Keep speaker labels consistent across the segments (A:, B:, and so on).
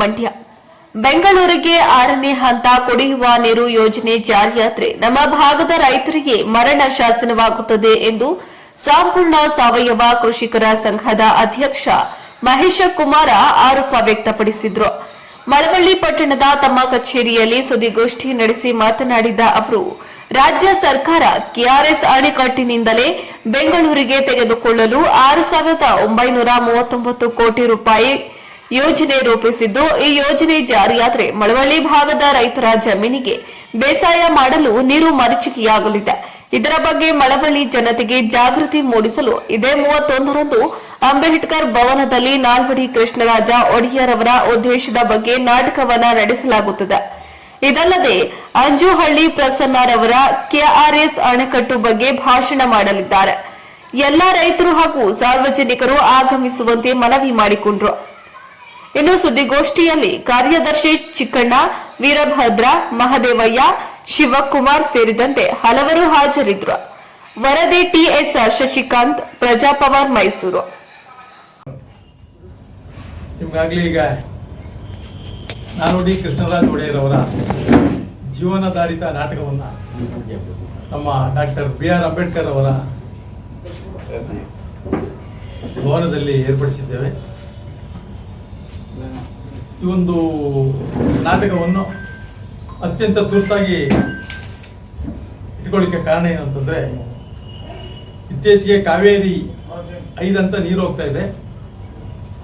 A: ಮಂಡ್ಯ. ಬೆಂಗಳೂರಿಗೆ 6ನೇ ಹಂತ ಕುಡಿಯುವ ನೀರು ಯೋಜನೆ ಜಾರಿಯಾದರೆ ನಮ್ಮ ಭಾಗದ ರೈತರಿಗೆ ಮರಣ ಶಾಸನವಾಗುತ್ತದೆ ಎಂದು ಸಂಪೂರ್ಣ ಸಾವಯವ ಕೃಷಿಕರ ಸಂಘದ ಅಧ್ಯಕ್ಷ ಮಹೇಶ ಕುಮಾರ ಆರೋಪ ವ್ಯಕ್ತಪಡಿಸಿದರು. ಮಳವಳ್ಳಿ ಪಟ್ಟಣದ ತಮ್ಮ ಕಚೇರಿಯಲ್ಲಿ ಸುದ್ದಿಗೋಷ್ಠಿ ನಡೆಸಿ ಮಾತನಾಡಿದ ಅವರು, ರಾಜ್ಯ ಸರ್ಕಾರ ಕೆಆರ್ಎಸ್ ಅಣೆಕಟ್ಟಿನಿಂದಲೇ ಬೆಂಗಳೂರಿಗೆ ತೆಗೆದುಕೊಳ್ಳಲು 6,939 ಕೋಟಿ ರೂಪಾಯಿ ಯೋಜನೆ ರೂಪಿಸಿದ್ದು, ಈ ಯೋಜನೆ ಜಾರಿಯಾದರೆ ಮಳವಳ್ಳಿ ಭಾಗದ ರೈತರ ಜಮೀನಿಗೆ ಬೇಸಾಯ ಮಾಡಲು ನೀರು ಮರೀಚಿಕೆಯಾಗಲಿದೆ. ಇದರ ಬಗ್ಗೆ ಮಳವಳ್ಳಿ ಜನತೆಗೆ ಜಾಗೃತಿ ಮೂಡಿಸಲು ಇದೇ 31ರಂದು ಅಂಬೇಡ್ಕರ್ ಭವನದಲ್ಲಿ ನಾಲ್ವಡಿ ಕೃಷ್ಣರಾಜ ಒಡೆಯರ್ ಅವರ ಉದ್ದೇಶದ ಬಗ್ಗೆ ನಾಟಕವನ್ನ ನಡೆಸಲಾಗುತ್ತದೆ. ಇದಲ್ಲದೆ ಅಂಜುಹಳ್ಳಿ ಪ್ರಸನ್ನರವರ ಕೆಆರ್ಎಸ್ ಅಣೆಕಟ್ಟು ಬಗ್ಗೆ ಭಾಷಣ ಮಾಡಲಿದ್ದಾರೆ. ಎಲ್ಲಾ ರೈತರು ಹಾಗೂ ಸಾರ್ವಜನಿಕರು ಆಗಮಿಸುವಂತೆ ಮನವಿ ಮಾಡಿಕೊಂಡರು. ಇನ್ನು ಸುದ್ದಿಗೋಷ್ಠಿಯಲ್ಲಿ ಕಾರ್ಯದರ್ಶಿ ಚಿಕ್ಕಣ್ಣ, ವೀರಭದ್ರ, ಮಹದೇವಯ್ಯ, ಶಿವಕುಮಾರ್ ಸೇರಿದಂತೆ ಹಲವರು ಹಾಜರಿದ್ದರು. ವರದಿ ಟಿಎಸ್ ಶಶಿಕಾಂತ್, ಪ್ರಜಾಪವನ್, ಮೈಸೂರು.
B: ನಿಮ್ಗಾಗ್ಲಿ ಈಗ ನಾಲ್ವಡಿ ಕೃಷ್ಣರಾಜ ಒಡೆಯರ್ ಅವರ ಜೀವನಾಧಾರಿತ ನಾಟಕವನ್ನ ನಮ್ಮ ಡಾಕ್ಟರ್ BR ಅಂಬೇಡ್ಕರ್ ಅವರ ಭವನದಲ್ಲಿ ಏರ್ಪಡಿಸಿದ್ದೇವೆ. ಈ ಒಂದು ನಾಟಕವನ್ನು ಅತ್ಯಂತ ತುರ್ತಾಗಿ ಇಟ್ಕೊಳ್ಳಿಕ್ಕೆ ಕಾರಣ ಏನಂತಂದ್ರೆ, ಇತ್ತೀಚೆಗೆ ಕಾವೇರಿ 5 ಹಂತ ನೀರು ಹೋಗ್ತಾ ಇದೆ.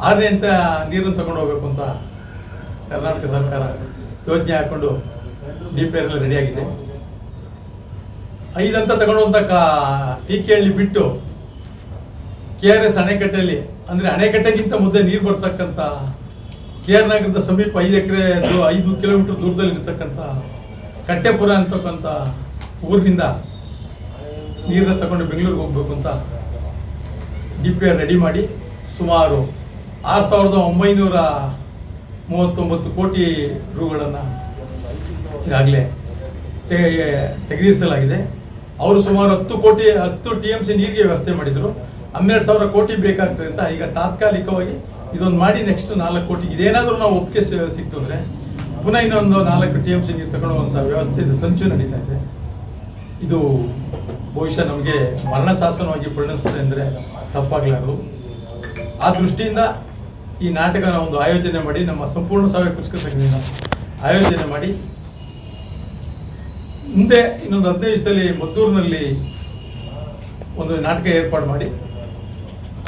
B: 6ನೇ ಹಂತ ನೀರನ್ನು ತಗೊಂಡು ಹೋಗ್ಬೇಕು ಅಂತ ಕರ್ನಾಟಕ ಸರ್ಕಾರ ಯೋಜನೆ ಹಾಕೊಂಡು DPR ಎಲ್ಲ ರೆಡಿಯಾಗಿದೆ. 5 ಹಂತ ತಗೊಂಡುವಂತ ಟೀಕೆಯಲ್ಲಿ ಬಿಟ್ಟು KRS ಅಣೆಕಟ್ಟೆಯಲ್ಲಿ, ಅಂದ್ರೆ ಅಣೆಕಟ್ಟೆಗಿಂತ ಮೊದಲೇ ನೀರು ಬರ್ತಕ್ಕಂಥ KR ನಗರದ ಸಮೀಪ 5 ಕಿಲೋಮೀಟರ್ ದೂರದಲ್ಲಿ ಇರ್ತಕ್ಕಂಥ ಕಟ್ಟೆಪುರ ಅಂತಕ್ಕಂಥ ಊರಿನಿಂದ ನೀರನ್ನ ತಗೊಂಡು ಬೆಂಗಳೂರಿಗೆ ಹೋಗ್ಬೇಕು ಅಂತ DPR ರೆಡಿ ಮಾಡಿ ಸುಮಾರು 6,939 ಕೋಟಿ ರೂಗಳನ್ನು ಈಗಾಗಲೇ ತೆಗೆದಿರಿಸಲಾಗಿದೆ. ಅವರು ಸುಮಾರು 10 TMC ನೀರಿಗೆ ವ್ಯವಸ್ಥೆ ಮಾಡಿದರು. 12,000 ಕೋಟಿ ಬೇಕಾಗ್ತದೆ ಅಂತ ಈಗ ತಾತ್ಕಾಲಿಕವಾಗಿ ಇದೊಂದು ಮಾಡಿ ನೆಕ್ಸ್ಟ್ 4 ಕೋಟಿ, ಇದೇನಾದರೂ ನಾವು ಒಪ್ಪಿಗೆ ಸಿಕ್ತು ಅಂದರೆ ಪುನಃ ಇನ್ನೊಂದು 4 TMC ನೀರು ತಗೊಳ್ಳುವಂಥ ವ್ಯವಸ್ಥೆ ಸಂಚು ನಡೀತಾ ಇದೆ. ಇದು ಬಹುಶಃ ನಮಗೆ ಮರಣ ಶಾಸನವಾಗಿ ಪರಿಣಮಿಸುತ್ತೆ ಅಂದರೆ ತಪ್ಪಾಗಲಾರದು. ಆ ದೃಷ್ಟಿಯಿಂದ ಈ ನಾಟಕನ ಒಂದು ಆಯೋಜನೆ ಮಾಡಿ, ನಮ್ಮ ಸಂಪೂರ್ಣ ಸಾವಯವ ಕೃಷಿಕ ಸಂಘದಿಂದ ಆಯೋಜನೆ ಮಾಡಿ, ಮುಂದೆ ಇನ್ನೊಂದು 15 ದಿವಸದಲ್ಲಿ ಮದ್ದೂರಿನಲ್ಲಿ ಒಂದು ನಾಟಕ ಏರ್ಪಾಡು ಮಾಡಿ,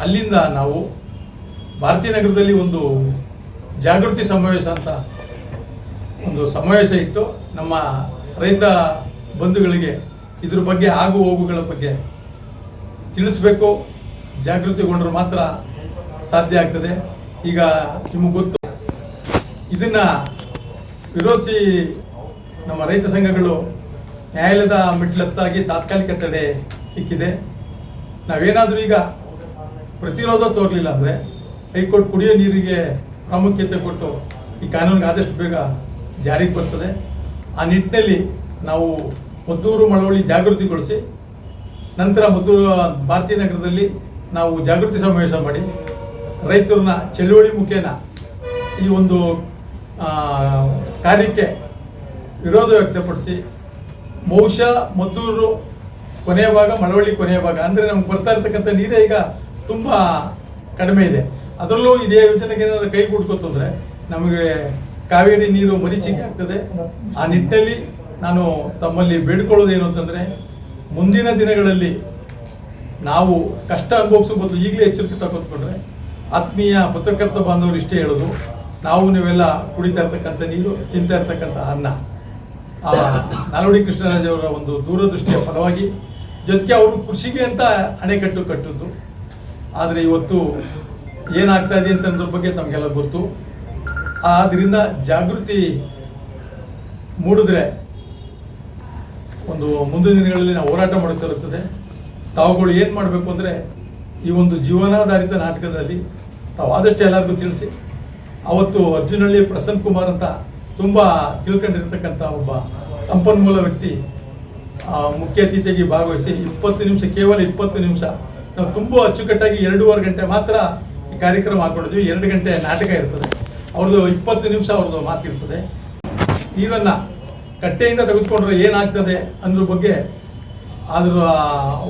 B: ಅಲ್ಲಿಂದ ನಾವು ಭಾರತೀಯ ನಗರದಲ್ಲಿ ಒಂದು ಜಾಗೃತಿ ಸಮಾವೇಶ ಅಂತ ಒಂದು ಸಮಾವೇಶ ಇಟ್ಟು ನಮ್ಮ ರೈತ ಬಂಧುಗಳಿಗೆ ಇದ್ರ ಬಗ್ಗೆ ಆಗು ಹೋಗುಗಳ ಬಗ್ಗೆ ತಿಳಿಸ್ಬೇಕು. ಜಾಗೃತಿಗೊಂಡ್ರೆ ಮಾತ್ರ ಸಾಧ್ಯ ಆಗ್ತದೆ. ಈಗ ನಿಮಗೆ ಗೊತ್ತು, ಇದನ್ನ ವಿರೋಧಿಸಿ ನಮ್ಮ ರೈತ ಸಂಘಗಳು ನ್ಯಾಯಾಲಯದ ಮೆಟ್ಲತ್ತಾಗಿ ತಾತ್ಕಾಲಿಕ ತಡೆ ಸಿಕ್ಕಿದೆ. ನಾವೇನಾದರೂ ಈಗ ಪ್ರತಿರೋಧ ತೋರಲಿಲ್ಲ ಅಂದರೆ ಹೈಕೋರ್ಟ್ ಕುಡಿಯೋ ನೀರಿಗೆ ಪ್ರಾಮುಖ್ಯತೆ ಕೊಟ್ಟು ಈ ಕಾನೂನಿಗೆ ಆದಷ್ಟು ಬೇಗ ಜಾರಿಗೆ ಬರ್ತದೆ. ಆ ನಿಟ್ಟಿನಲ್ಲಿ ನಾವು ಮದ್ದೂರು ಮಳವಳ್ಳಿ ಜಾಗೃತಿಗೊಳಿಸಿ, ನಂತರ ಮದ್ದೂರು ಭಾರತೀಯ ನಗರದಲ್ಲಿ ನಾವು ಜಾಗೃತಿ ಸಮಾವೇಶ ಮಾಡಿ ರೈತರನ್ನ ಚಳುವಳಿ ಮುಖೇನ ಈ ಒಂದು ಕಾರ್ಯಕ್ಕೆ ವಿರೋಧ ವ್ಯಕ್ತಪಡಿಸಿ, ಬಹುಶಃ ಮದ್ದೂರು ಕೊನೆಯ ಭಾಗ, ಮಳವಳ್ಳಿ ಕೊನೆಯ ಭಾಗ ಅಂದರೆ ನಮ್ಗೆ ಬರ್ತಾ ಇರ್ತಕ್ಕಂಥ ನೀರೇ ಈಗ ತುಂಬ ಕಡಿಮೆ ಇದೆ. ಅದರಲ್ಲೂ ಇದೇ ಯೋಜನೆಗೆ ಏನಾದರೂ ಕೈ ಕೊಡ್ಕೋತಂದ್ರೆ ನಮಗೆ ಕಾವೇರಿ ನೀರು ಮರೀಚಿಕೆ ಆಗ್ತದೆ. ಆ ನಿಟ್ಟಿನಲ್ಲಿ ನಾನು ತಮ್ಮಲ್ಲಿ ಬೇಡ್ಕೊಳ್ಳೋದೇನು ಅಂತಂದರೆ, ಮುಂದಿನ ದಿನಗಳಲ್ಲಿ ನಾವು ಕಷ್ಟ ಅನುಭವಿಸೋ ಬದಲು ಈಗಲೇ ಎಚ್ಚರಿಕೆ ತಗೊಂಡ್ಕೊಂಡ್ರೆ, ಆತ್ಮೀಯ ಪತ್ರಕರ್ತ ಬಾಂಧವರು ಇಷ್ಟೇ ಹೇಳೋದು, ನಾವು ನೀವೆಲ್ಲ ಕುಡಿತಾ ಇರ್ತಕ್ಕಂಥ ನೀರು, ತಿಂತಾ ಇರ್ತಕ್ಕಂಥ ಅನ್ನ ಆ ನಾಲ್ವಡಿ ಕೃಷ್ಣರಾಜ ಅವರ ಒಂದು ದೂರದೃಷ್ಟಿಯ ಫಲವಾಗಿ, ಜೊತೆಗೆ ಅವರು ಕೃಷಿಗೆ ಅಂತ ಅಣೆಕಟ್ಟು ಕಟ್ಟಿದ್ದು. ಆದರೆ ಇವತ್ತು ಏನಾಗ್ತಾ ಇದೆ ಅಂತ ಅನ್ನೋದ್ರ ಬಗ್ಗೆ ತಮಗೆಲ್ಲ ಗೊತ್ತು. ಆದ್ದರಿಂದ ಜಾಗೃತಿ ಮೂಡಿದ್ರೆ ಒಂದು ಮುಂದಿನ ದಿನಗಳಲ್ಲಿ ನಾವು ಹೋರಾಟ ಮಾಡುತ್ತಿರುತ್ತದೆ. ತಾವುಗಳು ಏನು ಮಾಡಬೇಕು ಅಂದರೆ, ಈ ಒಂದು ಜೀವನಾಧಾರಿತ ನಾಟಕದಲ್ಲಿ ತಾವು ಆದಷ್ಟು ಎಲ್ಲರಿಗೂ ತಿಳಿಸಿ. ಅವತ್ತು ಅರ್ಜುನಹಳ್ಳಿ ಪ್ರಸನ್ನ ಕುಮಾರ್ ಅಂತ ತುಂಬ ತಿಳ್ಕೊಂಡಿರ್ತಕ್ಕಂಥ ಒಬ್ಬ ಸಂಪನ್ಮೂಲ ವ್ಯಕ್ತಿ ಮುಖ್ಯ ಅತಿಥಿಯಾಗಿ ಭಾಗವಹಿಸಿ 20 ನಿಮಿಷ, ಕೇವಲ 20 ನಿಮಿಷ ನಾವು ತುಂಬ ಅಚ್ಚುಕಟ್ಟಾಗಿ 2.5 ಗಂಟೆ ಮಾತ್ರ ಈ ಕಾರ್ಯಕ್ರಮ ಹಾಕೊಂಡಿದ್ವಿ. 2 ಗಂಟೆ ನಾಟಕ ಇರ್ತದೆ. ಅವ್ರದ್ದು 20 ನಿಮಿಷ ಅವ್ರದ್ದು ಮಾತಿರ್ತದೆ. ನೀರನ್ನು ಕಟ್ಟೆಯಿಂದ ತೆಗೆದುಕೊಂಡ್ರೆ ಏನಾಗ್ತದೆ ಅನ್ನೋದ್ರ ಬಗ್ಗೆ, ಅದರ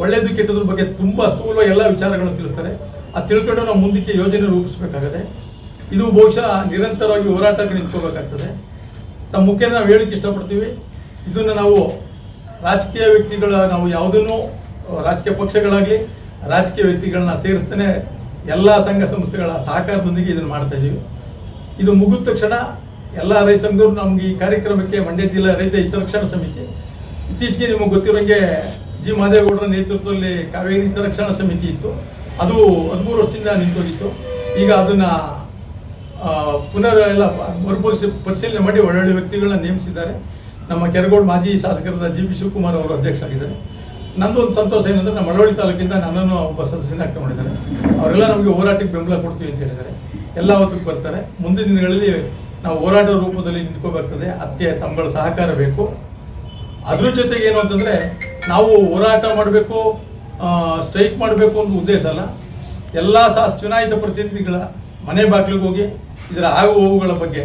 B: ಒಳ್ಳೆಯದು ಕೆಟ್ಟದ್ರ ಬಗ್ಗೆ ತುಂಬ ಸ್ಥೂಲ ಎಲ್ಲ ವಿಚಾರಗಳನ್ನು ತಿಳಿಸ್ತಾರೆ. ಅದು ತಿಳ್ಕೊಂಡು ನಾವು ಮುಂದಕ್ಕೆ ಯೋಜನೆ ರೂಪಿಸಬೇಕಾಗದೆ. ಇದು ಬಹುಶಃ ನಿರಂತರವಾಗಿ ಹೋರಾಟಕ್ಕೆ ನಿಂತ್ಕೋಬೇಕಾಗ್ತದೆ. ತಮ್ಮ ಮುಖ್ಯ ನಾವು ಹೇಳಕ್ಕೆ ಇಷ್ಟಪಡ್ತೀವಿ, ಇದನ್ನು ನಾವು ರಾಜಕೀಯ ವ್ಯಕ್ತಿಗಳ, ನಾವು ಯಾವುದನ್ನು ರಾಜಕೀಯ ಪಕ್ಷಗಳಾಗಲಿ ರಾಜಕೀಯ ವ್ಯಕ್ತಿಗಳನ್ನ ಸೇರಿಸ್ತೇನೆ ಎಲ್ಲ ಸಂಘ ಸಂಸ್ಥೆಗಳ ಸಹಕಾರದೊಂದಿಗೆ ಇದನ್ನು ಮಾಡ್ತಾ ಇದ್ದೀವಿ. ಇದು ಮುಗಿದ ತಕ್ಷಣ ಎಲ್ಲ ರೈತ ಸಂಘದವರು ನಮ್ಗೆ ಈ ಕಾರ್ಯಕ್ರಮಕ್ಕೆ ಮಂಡ್ಯ ಜಿಲ್ಲಾ ರೈತ ಹಿತರಕ್ಷಣಾ ಸಮಿತಿ, ಇತ್ತೀಚೆಗೆ ನಿಮಗೆ ಗೊತ್ತಿರೋಂಗೆ ಜಿ ಮಾದೇಗೌಡರ ನೇತೃತ್ವದಲ್ಲಿ ಕಾವೇರಿ ಹಿತರಕ್ಷಣಾ ಸಮಿತಿ ಇತ್ತು, ಅದು 13 ವರ್ಷದಿಂದ ನಿಂತೋಗಿತ್ತು. ಈಗ ಅದನ್ನು ಪುನರ್ ಎಲ್ಲ ಪರಿಶೀಲನೆ ಮಾಡಿ ಒಳ್ಳೊಳ್ಳೆ ವ್ಯಕ್ತಿಗಳನ್ನ ನೇಮಿಸಿದ್ದಾರೆ. ನಮ್ಮ ಕೆರಗೋಡು ಮಾಜಿ ಶಾಸಕರಾದ ಜಿ ಬಿ ಶಿವಕುಮಾರ್ ಅವರು ಅಧ್ಯಕ್ಷರಾಗಿದ್ದಾರೆ. ನಂದು ಒಂದು ಸಂತೋಷ ಏನಂದರೆ, ನಮ್ಮ ಮಳವಳ್ಳಿ ತಾಲೂಕಿಂದ ನನ್ನನ್ನು ಒಬ್ಬ ಸದಸ್ಯನಾಗಿ ತಗೊಂಡಿದ್ದಾರೆ. ಅವರೆಲ್ಲ ನಮಗೆ ಹೋರಾಟಕ್ಕೆ ಬೆಂಬಲ ಕೊಡ್ತೀವಿ ಅಂತ ಹೇಳಿದ್ದಾರೆ. ಎಲ್ಲ ಹೊತ್ತಿಗೆ ಬರ್ತಾರೆ. ಮುಂದಿನ ದಿನಗಳಲ್ಲಿ ನಾವು ಹೋರಾಟ ರೂಪದಲ್ಲಿ ನಿಂತ್ಕೋಬೇಕಾಗ್ತದೆ. ಅದಕ್ಕೆ ತಮ್ಮಗಳ ಸಹಕಾರ ಬೇಕು. ಅದ್ರ ಜೊತೆಗೆ ಏನು ಅಂತಂದರೆ, ನಾವು ಹೋರಾಟ ಮಾಡಬೇಕು, ಸ್ಟ್ರೈಕ್ ಮಾಡಬೇಕು ಅಂತ ಉದ್ದೇಶ ಅಲ್ಲ. ಎಲ್ಲ ಚುನಾಯಿತ ಪ್ರತಿನಿಧಿಗಳ ಮನೆ ಬಾಗಿಲಿಗೆ ಹೋಗಿ ಇದರ ಆಗು ಹೋಗುಗಳ ಬಗ್ಗೆ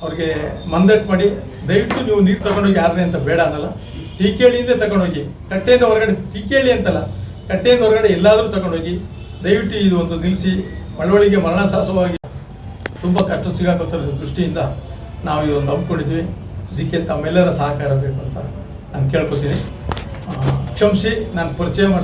B: ಅವ್ರಿಗೆ ಮಂದಟ್ಟು ಮಾಡಿ, ದಯವಿಟ್ಟು ನೀವು ನೀರು ತಗೊಂಡೋಗಿ ಯಾರನ್ನೇ ಅಂತ ಬೇಡ ಅನ್ನಲ್ಲ, ಟೀಕೇಳಿಯಿಂದ ತಗೊಂಡೋಗಿ, ಕಟ್ಟೆಯಿಂದ ಹೊರಗಡೆ, ಟೀಕೇಳಿ ಅಂತಲ್ಲ, ಕಟ್ಟೆಯಿಂದ ಹೊರಗಡೆ ಎಲ್ಲಾದರೂ ತಗೊಂಡೋಗಿ ದಯವಿಟ್ಟು ಇದು ಒಂದು ನಿಲ್ಲಿಸಿ. ಮಳವಳ್ಳಿಗೆ ಮರಣ ಶಾಸವಾಗಿ ತುಂಬ ಕಷ್ಟ ಸಿಗಾಕೋತರ ದೃಷ್ಟಿಯಿಂದ ನಾವು ಇದೊಂದು ನಂಬ್ಕೊಂಡಿದ್ವಿ. ಇದಕ್ಕೆ ತಮ್ಮೆಲ್ಲರ ಸಹಕಾರ ಬೇಕು ಅಂತ ನಾನು ಕೇಳ್ಕೊತೀನಿ. ಕ್ಷಮಿಸಿ, ನಾನು ಪರಿಚಯ ಮಾಡಿಸ್ತೀನಿ.